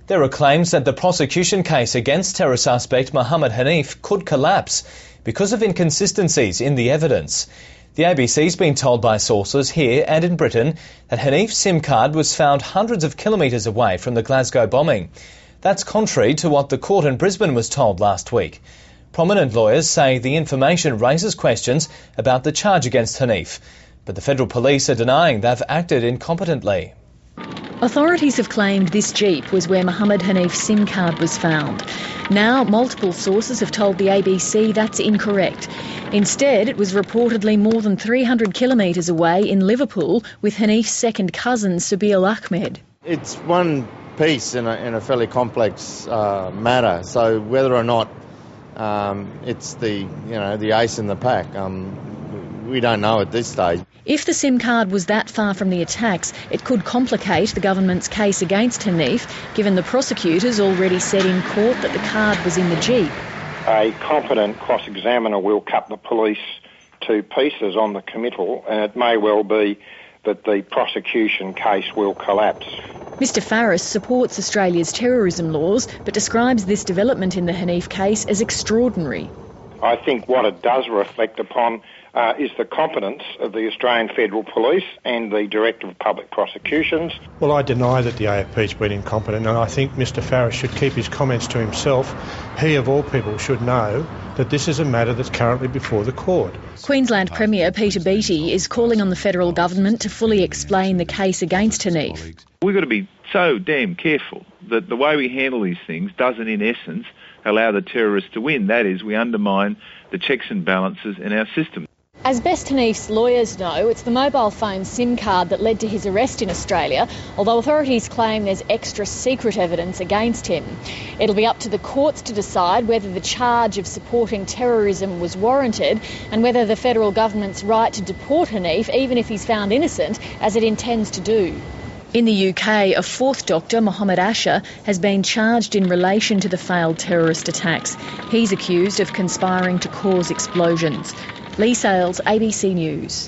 There are claims that the prosecution case against terror suspect Mohammed Haneef could collapse because of inconsistencies in the evidence. The ABC's been told by sources here and in Britain that Haneef's SIM card was found hundreds of kilometres away from the Glasgow bombing. That's contrary to what the court in Brisbane was told last week. Prominent lawyers say the information raises questions about the charge against Haneef, but the federal police are denying they've acted incompetently. Authorities have claimed this Jeep was where Mohammed Haneef's SIM card was found. Now, multiple sources have told the ABC that's incorrect. Instead, it was reportedly more than 300 kilometres away in Liverpool with Haneef's second cousin, Sabil Ahmed. It's one piece in a fairly complex matter, so whether or not it's the ace in the pack, we don't know at this stage. If the SIM card was that far from the attacks, it could complicate the government's case against Haneef, given the prosecutors already said in court that the card was in the Jeep. A competent cross-examiner will cut the police to pieces on the committal, and it may well be that the prosecution case will collapse. Mr Farris supports Australia's terrorism laws, but describes this development in the Haneef case as extraordinary. I think what it does reflect upon is the competence of the Australian Federal Police and the Director of Public Prosecutions. Well, I deny that the AFP's been incompetent, and I think Mr Farris should keep his comments to himself. He, of all people, should know that this is a matter that's currently before the court. Queensland Premier Peter Beattie is calling on the federal government to fully explain the case against Haneef. We've got to be so damn careful that the way we handle these things doesn't, in essence, allow the terrorists to win. That is, we undermine the checks and balances in our system. As best Haneef's lawyers know, it's the mobile phone SIM card that led to his arrest in Australia, although authorities claim there's extra secret evidence against him. It'll be up to the courts to decide whether the charge of supporting terrorism was warranted and whether the federal government's right to deport Haneef, even if he's found innocent, as it intends to do. In the UK, a fourth doctor, Mohammed Asher, has been charged in relation to the failed terrorist attacks. He's accused of conspiring to cause explosions. Lee Sales, ABC News.